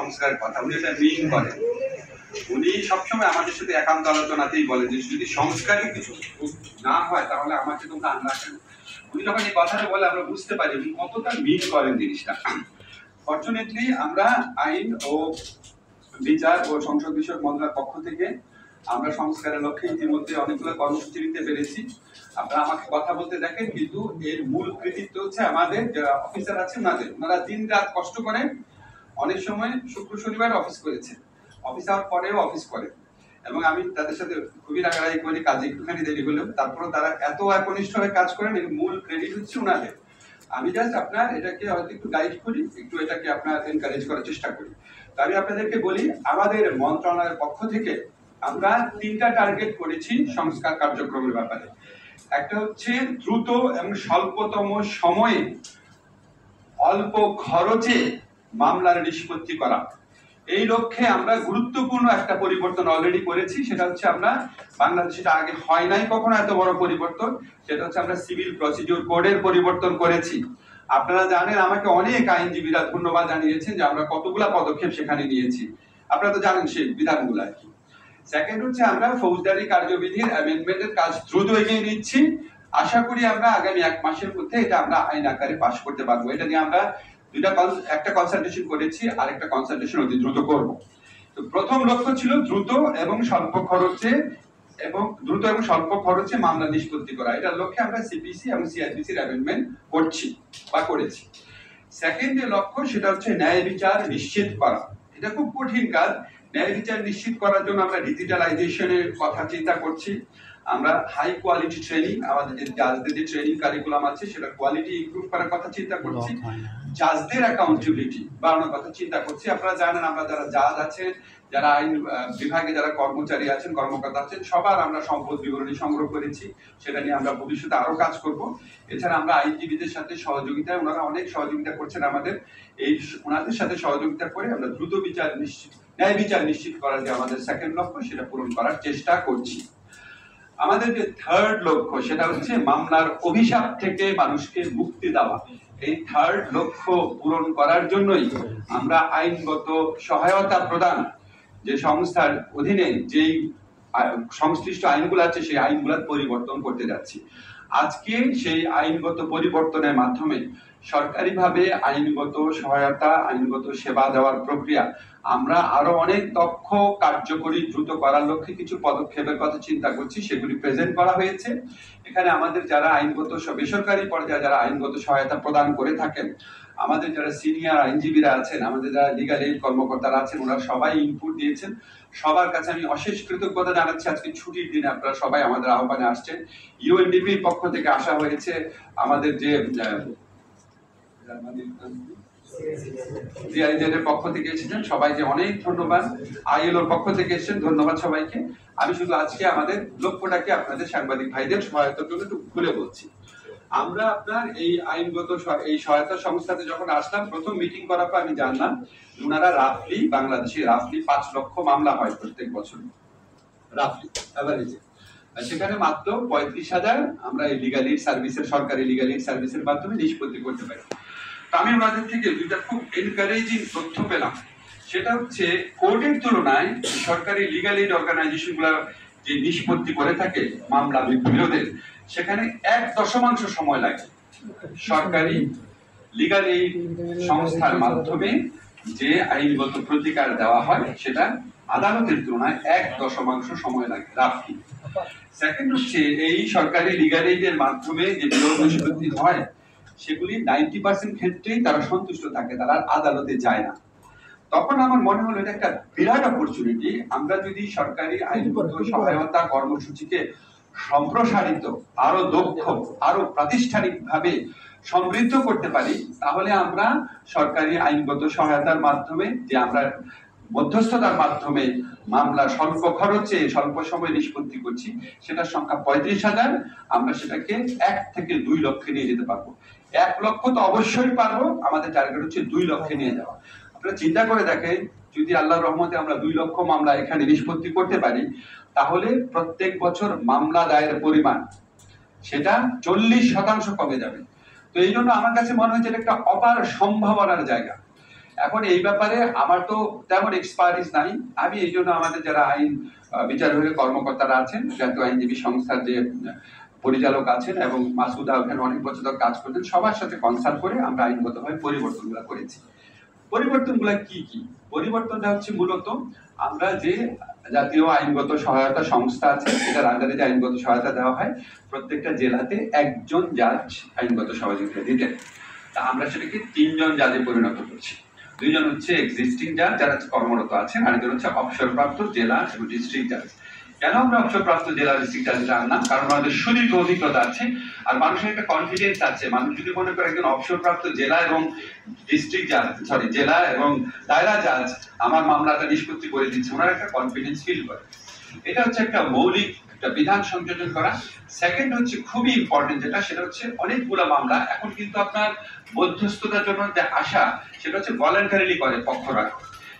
সংস্কারের কথা, উনি এটা মিন করেন। উনি সবসময় আমাদের সাথে একান্ত আলোচনাতেই বলে যে যদি সংস্কারে কিছু না হয় তাহলে আমাকে তোমরা আনলা কেন। উনি যখন এই কথাটা বলে আমরা বুঝতে পারি উনি কতটা মিন করেন জিনিসটা। ফরচুনেটলি আমরা আইন ও বিচার ও সংসদ বিষয়ক মন্ত্রণালয়ের পক্ষ থেকে আমরা সংস্কারের লক্ষ্যে ইতিমধ্যে অনেকগুলো কর্মসূচি নিতে পেরেছি। আপনারা আমাকে কথা বলতে দেখেন, কিন্তু এর মূল কৃতিত্ব হচ্ছে আমাদের যারা অফিসার আছে ওনারা দিন রাত কষ্ট করে, অনেক সময় শুক্র শনিবার অফিস করেছে, অফিস আওয়ার পরেও অফিস করে, এবং আমি তাদের সাথে খুবই রাগারাগি করি, কাজে একটুখানি দেরি হলেও তারপরে তারা এত একনিষ্ঠ হয়ে কাজ করেন, এর মূল ক্রেডিট হচ্ছে ওনাদের। আমি জাস্ট আপনার এটাকে হয়তো একটু গাইড করি, একটু এটাকে আপনার এনকারেজ করার চেষ্টা করি। আমি আপনাদেরকে বলি আমাদের মন্ত্রণালয়ের পক্ষ থেকে আমরা 3টা টার্গেট করেছি সংস্কার কার্যক্রমের ব্যাপারে। একটা হচ্ছে দ্রুত এবং স্বল্পতম সময়ে অল্প খরচে মামলার নিষ্পত্তি করা। এই লক্ষ্যে আমরা গুরুত্বপূর্ণ একটা পরিবর্তন অলরেডি করেছি, সেটা হচ্ছে আমরা বাংলাদেশে আগে হয় নাই কখনো এত বড় পরিবর্তন, সেটা হচ্ছে আমরা সিভিল প্রসিডিউর কোডের পরিবর্তন করেছি। আপনারা জানেন আমাকে অনেক আইনজীবীরা ধন্যবাদ জানিয়েছেন যে আমরা কতগুলা পদক্ষেপ সেখানে নিয়েছি, আপনারা তো জানেন সেই বিধানগুলো আর কি। সেকেন্ড হচ্ছে আমরা ফৌজদারি কার্যবিধির অ্যামেন্ডমেন্টের কাজ দ্রুত এগিয়ে নিচ্ছি। আশা করি আমরা আগামী 1 মাসের মধ্যে এটা আমরা আইন আকারে পাশ করতে পারবো। এটা নিয়ে আমরা একটা কনসালটেশন করেছি, আর একটা কনসালটেশন অতি দ্রুত করব। তো প্রথম লক্ষ্য ছিল দ্রুত এবং স্বল্প খরচে মামলা নিষ্পত্তি করা। এটার লক্ষ্যে আমরা সিপিসি এবং সিআরপিসির অ্যামেন্ডমেন্ট করেছি। সেকেন্ড যে লক্ষ্য সেটা হচ্ছে ন্যায় বিচার নিশ্চিত করা। এটা খুব কঠিন কাজ। ন্যায় বিচার নিশ্চিত করার জন্য আমরা ডিজিটালাইজেশনের কথা চিন্তা করছি। আমরা হাই কোয়ালিটি ট্রেনিং, আমাদের যে জাজদের যে ট্রেনিং কারিকুলাম আছে সেটা কোয়ালিটি ইমপ্রুভ করার কথা চিন্তা করছি। জাজদের অ্যাকাউন্টেবিলিটি বাড়ানোর কথা চিন্তা করছি। আপনারা জানেন আমরা যারা জাজ আছেন, যারা আইন বিভাগে যারা কর্মচারী আছেন, কর্মকর্তা আছেন, সবার আমরা সম্পদ বিবরণী সংগ্রহ করেছি, সেটা নিয়ে আমরা ভবিষ্যতে আরো কাজ করব। এছাড়া আমরা আইনজীবীদের সাথে সহযোগিতায়, ওনারা অনেক সহযোগিতা করছেন আমাদের, ওনাদের সাথে সহযোগিতা করে আমরা দ্রুত ন্যায় বিচার নিশ্চিত করার যে আমাদের সেকেন্ড লক্ষ্য সেটা পূরণ করার চেষ্টা করছি। আমাদের যে থার্ড লক্ষ্য সেটা হচ্ছে মামলার অভিশাপ থেকে মানুষকে মুক্তি দেওয়া। এই থার্ড লক্ষ্য পূরণ করার জন্যই আমরা আইনগত সহায়তা প্রদান যে সংস্থার অধীনে যেই সংশ্লিষ্ট আইনগুলো আছে সেই আইনগুলোর পরিবর্তন করতে যাচ্ছি। আজকে সেই আইনগত পরিবর্তনের মাধ্যমে সরকারিভাবে আইনগত সহায়তা, আইনগত সেবা দেওয়ার প্রক্রিয়া আমরা আরো অনেক দক্ষ, কার্যকরী, দ্রুত করার লক্ষ্যে কিছু পদক্ষেপের কথা চিন্তা করছি, সেগুলি প্রেজেন্ট করা হয়েছে। এখানে আমাদের যারা আইনগত বেসরকারি পর্যায়ে যারা আইনগত সহায়তা প্রদান করে থাকেন, আমাদের যারা সিনিয়র আইনজীবীরা আছেন, আমাদের যারা লিগ্যাল এইড কর্মকর্তারা আছেন, ওরা সবাই ইনপুট দিয়েছেন। সবার কাছে আমি অশেষ কৃতজ্ঞতা জানাচ্ছি। আজকে ছুটির দিনে আপনারা সবাই আমাদের আহ্বানে আসছেন। ইউএনডিপির পক্ষ থেকে আসা হয়েছে, আমাদের যে জিআইজেড পক্ষ থেকে এসেছেন সবাইকে অনেক ধন্যবাদ, আইএলওর পক্ষ থেকে এসেছেন, ধন্যবাদ সবাইকে। আমি শুধু আজকে আমাদের লক্ষ্যটাকে আপনাদের সাংবাদিক ভাইদের সহায়তার জন্য একটু খুলে বলছি। আমরা আপনার এই আইনগত এই সহায়তা সংস্থাতে যখন আসলাম, প্রথম মিটিং করার পর আমি জানলাম ওনারা বাংলাদেশে 5 লক্ষ মামলা হয় প্রত্যেক বছর, এভারেজে। সেখানে মাত্র 35,000 আমরা এই লিগ্যাল এইড সার্ভিসের, সরকারি লিগ্যাল এইড সার্ভিসের মাধ্যমে নিষ্পত্তি করতে পারি। আমি ওনাদের থেকে দুইটা খুব এনকারেজিং তথ্য পেলাম। সেটা হচ্ছে কোর্টের তুলনায় সরকারি লিগ্যাল এইড অর্গানাইজেশনগুলো যে নিষ্পত্তি করে থাকে মামলা বিরোধের, সেখানে 1 সময় লাগে। সরকারি লিগ্যাল এইড সংস্থার মাধ্যমে যে আইনগত প্রতিকার দেওয়া হয় সেটা আদালতের তুলনায় 1 সময় লাগে রাফলি। সেকেন্ড হচ্ছে এই সরকারি লিগ্যাল এইডের মাধ্যমে যে বিরোধ নিষ্পত্তি হয় সেগুলি 90% ক্ষেত্রেই তারা সন্তুষ্ট থাকে, তারা আদালতে যায় না। তখন আমার মনে হলো এটা একটা বিরাট অপরচুনিটি। আমরা যদি সরকারি আইনগত সহায়তা কর্মসূচিকে সম্প্রসারিত, আরো দক্ষ, আরো প্রাতিষ্ঠানিকভাবে সমৃদ্ধ করতে পারি, তাহলে আমরা সরকারি আইনগত সহায়তার মাধ্যমে যে আমরা মধ্যস্থতার মাধ্যমে মামলা স্বল্প খরচে স্বল্প সময়ে নিষ্পত্তি করছি, সেটার সংখ্যা 35,000, আমরা সেটাকে 1 থেকে 2 লক্ষে নিয়ে যেতে পারবো। 1 লক্ষ তো অবশ্যই পারবো, আমাদের টার্গেট হচ্ছে 2 লক্ষে নিয়ে যাওয়া। আপনারা চিন্তা করে দেখেন, যদি আল্লাহর রহমতে আমরা 2 লক্ষ মামলা এখানে নিষ্পত্তি করতে পারি, তাহলে প্রত্যেক বছর মামলা দায়ের পরিমাণ সেটা 40% কমে যাবে। তো এই জন্য আমার কাছে মনে হচ্ছে এটা একটা অপার সম্ভাবনার জায়গা। এখন এই ব্যাপারে আমার তো তেমন এক্সপার্টিস নাই। আমি এই জন্য আমাদের যারা আইন বিচার বিভাগের কর্মকর্তারা আছেন, জাতীয় আইনজীবী সংস্থার যে পরিচালক আছেন এবং মাসুদা ওখানে অনেক বছর ধরে কাজ করছেন, সবার সাথে কনসাল্ট করে আমরা আইনগতভাবে পরিবর্তনগুলো করেছি। পরিবর্তনগুলো কি কি? পরিবর্তনটা হচ্ছে মূলত আমরা যে জাতীয় আইনগত সহায়তা সংস্থা আছে, এটার আন্ডারে যে আইনগত সহায়তা দেওয়া হয়, প্রত্যেকটা জেলাতে একজন জাজ আইনগত সহযোগিতা দিতেন। তা আমরা সেটাকে 3 জন জাজে পরিণত করছি। 2 জন হচ্ছে এক্সিস্টিং জাজ যারা কর্মরত আছেন, আর একজন হচ্ছে অবসরপ্রাপ্ত জেলা এবং ডিস্ট্রিক্ট জাজ। কেন আমরা অবসরপ্রাপ্ত জেলা ডিস্ট্রিক্ট জাজ আনলাম? কারণ আমাদের সুদীর্ঘ অভিজ্ঞতা আছে আর মানুষের একটা কনফিডেন্স আছে। মানুষ যদি মনে করে একজন অবসরপ্রাপ্ত জেলা এবং ডিস্ট্রিক্ট জাজ, জেলা এবং দায়রা জাজ আমার মামলাটা নিষ্পত্তি করে দিচ্ছে, ওনার একটা কনফিডেন্স ফিল করে। এটা হচ্ছে একটা মৌলিক একটা বিধান সংযোজন করা। সেকেন্ড হচ্ছে খুবই ইম্পর্টেন্ট যেটা, সেটা হচ্ছে অনেকগুলো মামলা এখন কিন্তু আপনার মধ্যস্থতার জন্য যে আশা, সেটা হচ্ছে ভলান্টারিলি করে পক্ষরা।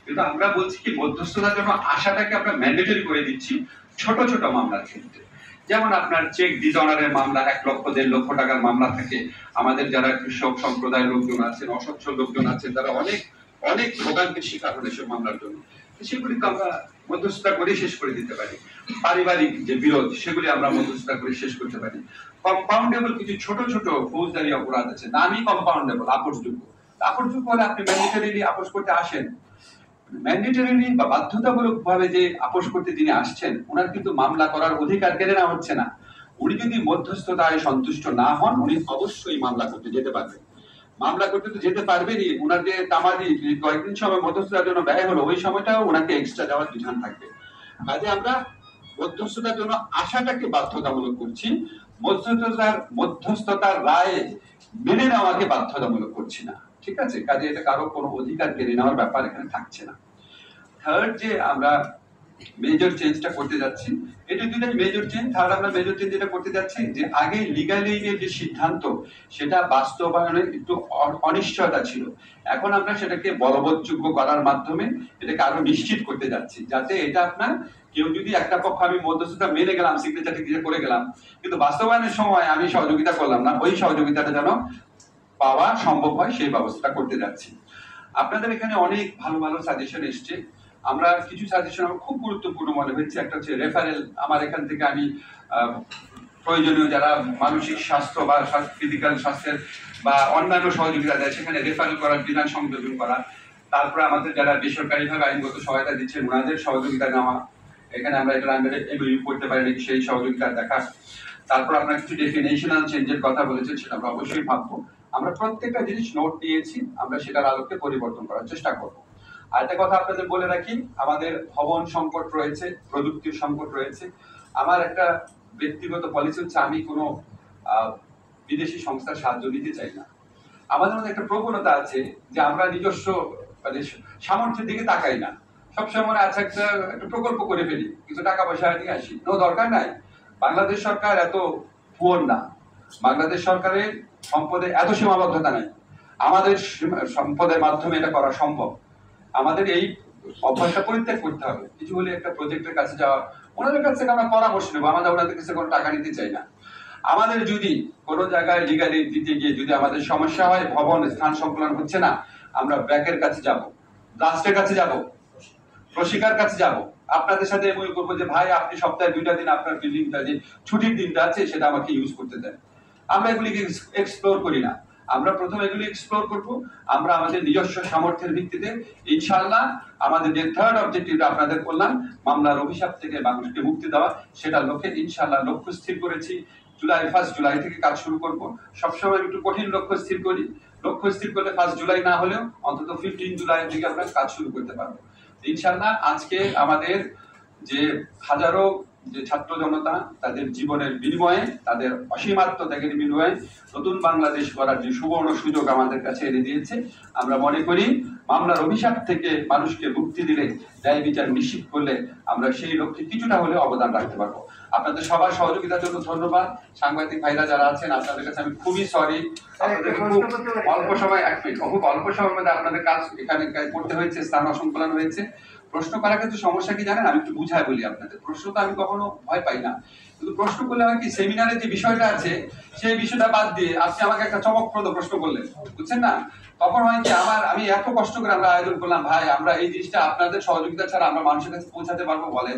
কিন্তু আমরা বলছি কি মধ্যস্থতার জন্য আশাটাকে আমরা ম্যান্ডেটরি করে দিচ্ছি ছোট ছোট মামলার ক্ষেত্রে। যেমন আপনার চেক ডিজনারের মামলা 1 লক্ষ 1.5 লক্ষ টাকার মামলা থাকে। আমাদের যারা কৃষক সম্প্রদায়ের লোকজন আছেন, অসচ্ছল লোকজন আছেন, তারা অনেক অনেক ভোগান্তির শিকার হন এসব মামলার জন্য। সেগুলি তো আমরা মধ্যস্থতা করে শেষ করে দিতে পারি। পারিবারিক যে বিরোধ, সেগুলি আমরা মধ্যস্থতা করে শেষ করতে পারি। কম্পাউন্ডেবল কিছু ছোট ছোট ফৌজদারি অপরাধ আছে, নামই কম্পাউন্ডেবল, আপোষযোগ্য। আপোষযোগ্য হলে আপনি ম্যান্ডেটরিলি আপোষ করতে আসেন। ম্যান্ডেটরিলি বা বাধ্যতামূলক ভাবে যে আপোষ করতে যিনি আসছেন, ওনার কিন্তু মামলা করার অধিকার কেড়ে নেওয়া হচ্ছে না। উনি যদি মধ্যস্থতায় সন্তুষ্ট না হন, উনি অবশ্যই মামলা করতে যেতে পারবেন। মামলা করতে তো যেতে পারবেনই, ওনার যে তামাদি কয়েকদিন সময় মধ্যস্থতার জন্য ব্যয় হলো, ওই সময়টাও ওনাকে এক্সট্রা দেওয়ার বিধান থাকবে। কাজে আমরা মধ্যস্থতার জন্য আশাটাকে বাধ্যতামূলক করছি, মধ্যস্থতার রায় মেনে নেওয়াকে বাধ্যতামূলক করছি না। ঠিক আছে? কাজে এটা কারো কোনো অধিকার কেড়ে নেওয়ার ব্যাপার এখানে থাকছে না। থার্ড যে আমরা মেজর চেঞ্জটা করতে যাচ্ছি, এটা দুটাই মেজর চেঞ্জ। থার্ড আমরা মেজর চেঞ্জ যেটা করতে যাচ্ছি, যে আগে লিগাল এইডের যে সিদ্ধান্ত, সেটা বাস্তবায়নের একটু অনিশ্চয়তা ছিল। এখন আমরা সেটাকে বলবৎযোগ্য করার মাধ্যমে এটাকে আরো নিশ্চিত করতে যাচ্ছি, যাতে এটা আপনার কেউ যদি একটা পক্ষ আমি মধ্যস্থতা মেনে গেলাম, সিগনেচার টিগনেচার করে গেলাম, কিন্তু বাস্তবায়নের সময় আমি সহযোগিতা করলাম না, ওই সহযোগিতাটা যেন পাওয়া সম্ভব হয় সেই ব্যবস্থা করতে যাচ্ছি। আপনাদের এখানে অনেক ভালো ভালো সাজেশন এসছে। আমরা কিছু সাজেশন আমার খুব গুরুত্বপূর্ণ মনে হচ্ছে। একটা হচ্ছে রেফারেল। আমার এখান থেকে আমি প্রয়োজনীয় যারা মানসিক স্বাস্থ্য বা ফিজিক্যাল স্বাস্থ্যের বা অন্যান্য সহযোগিতা দেয়, সেখানে রেফারেল করার বিধান সংযোজন করা। তারপরে আমাদের যারা বেসরকারিভাবে আইনগত সহায়তা দিচ্ছেন, ওনাদের সহযোগিতা নেওয়া। এখানে আমরা এটা আন্ডারে এমইউ করতে পারি নাকি সেই সহযোগিতা দেখা। তারপর আপনার কিছু ডেফিনেশনাল চেঞ্জের কথা বলেছেন, সেটা আমরা অবশ্যই ভাববো। আমরা প্রত্যেকটা জিনিস নোট নিয়েছি, আমরা সেটার আলোকে পরিবর্তন করার চেষ্টা করব। আরেকটা কথা আপনাদের বলে রাখি, আমাদের ভবন সংকট রয়েছে, প্রযুক্তির সংকট রয়েছে। আমার একটা ব্যক্তিগত পলিসি হচ্ছে, আমি কোনো বিদেশি সংস্থার সাহায্য নিতে চাই না। আমাদের মধ্যে একটা প্রবণতা আছে যে আমরা নিজস্ব মানে সামর্থ্যের দিকে তাকাই না। সবসময় মনে আছে একটা প্রকল্প করে ফেলি, কিছু টাকা পয়সা নিয়ে আসি, কোনো দরকার নাই। বাংলাদেশ সরকার এত পুয়ার না, বাংলাদেশ সরকারের সম্পদে এত সীমাবদ্ধতা নাই। আমাদের সম্পদের মাধ্যমে এটা করা সম্ভব। আমাদের এই অভ্যাসটা পরিত্যাগ করতে হবে। কিছু হলে একটা প্রজেক্টের কাছে যাওয়া, ওনাদের কাছ থেকে আমরা পরামর্শ নেবো, আমরা ওনাদের কাছে কোনো টাকা নিতে চাই না। আমাদের যদি কোনো জায়গায় লিগালি দিতে গিয়ে যদি আমাদের সমস্যা হয়, ভবন স্থান সংকুলন হচ্ছে না, আমরা ব্যাংকের কাছে যাব, ট্রাস্টের কাছে যাব, প্রশিকার কাছে যাব, আপনাদের সাথে এমনি করবো যে ভাই আপনি সপ্তাহে 2টা দিন আপনার বিল্ডিংটা যে ছুটির দিনটা আছে সেটা আমাকে ইউজ করতে দেন। আমরা এগুলিকে এক্সপ্লোর করি না। আমরা প্রথমে এগুলি এক্সপ্লোর করব। আমরা আমাদের নিজস্ব সামর্থ্যের ভিত্তিতে ইনশাআল্লাহ আমাদের যে থার্ড অবজেক্টিভটা আপনাদের বললাম, মামলার অভিশাপ থেকে মানুষকে মুক্তি দেওয়া, সেটার লক্ষ্যে ইনশাআল্লাহ লক্ষ্য স্থির করেছি। 1 জুলাই থেকে কাজ শুরু করব। সবসময় একটু কঠিন লক্ষ্য স্থির করি। লক্ষ্য স্থির করলে 1 জুলাই না হলেও অন্তত 15 জুলাই থেকে আমরা কাজ শুরু করতে পারবো ইনশাআল্লাহ। আজকে আমাদের যে হাজারো যে ছাত্র জনতা তাদের জীবনের বিনিময়ে, তাদের অসীম আত্মত্যাগের বিনিময়ে নতুন বাংলাদেশ গড়ার যে সুবর্ণ সুযোগ আমাদের কাছে এনে দিয়েছে, আমরা মনে করি মামলার অভিশাপ থেকে মানুষকে মুক্তি দিলে, ন্যায় বিচার নিশ্চিত করলে আমরা সেই লক্ষ্যে কিছুটা হলেও অবদান রাখতে পারবো। আপনাদের সবার সহযোগিতার জন্য ধন্যবাদ। সাংবাদিক ভাইরা যারা আছেন, আপনাদের কাছে আমি খুবই সরি। আপনাদের খুব অল্প সময়, 1 মিনিট, খুব অল্প সময়ের মধ্যে আপনাদের কাজ এখানে করতে হয়েছে, স্থান অসংকলন হয়েছে। প্রশ্ন করার ক্ষেত্রে সমস্যা কি জানেন, আমি একটু বুঝায় বলি আপনাদের। প্রশ্ন তো আমি কখনো ভয় পাই না, কিন্তু প্রশ্ন করলে হয় কি, সেমিনারে যে বিষয়টা আছে সেই বিষয়টা বাদ দিয়ে আপনি আমাকে একটা চমকপ্রদ প্রশ্ন করলেন, বুঝছেন না, তখন হয় কি আমি এত কষ্ট করে আমরা আয়োজন করলাম, ভাই আমরা এই জিনিসটা আপনাদের সহযোগিতা ছাড়া আমরা মানুষের কাছে পৌঁছাতে পারবো বলেন?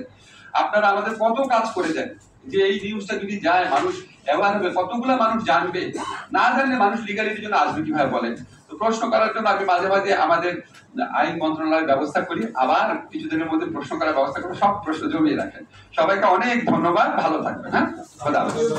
আপনারা আমাদের কত কাজ করে দেন, যে এই নিউজটা যদি যায় মানুষ অ্যাওয়ার হবে, কতগুলো মানুষ জানবে, না জানলে মানুষ লিগালিটির জন্য আসবে কিভাবে বলেন? তো প্রশ্ন করার জন্য আমি মাঝে মাঝে আমাদের আইন মন্ত্রণালয়ের ব্যবস্থা করি, আবার কিছুদিনের মধ্যে প্রশ্ন করার ব্যবস্থা করে সব প্রশ্ন জমিয়ে রাখেন। সবাইকে অনেক ধন্যবাদ, ভালো থাকবেন। হ্যাঁ, খোদা হাফেজ।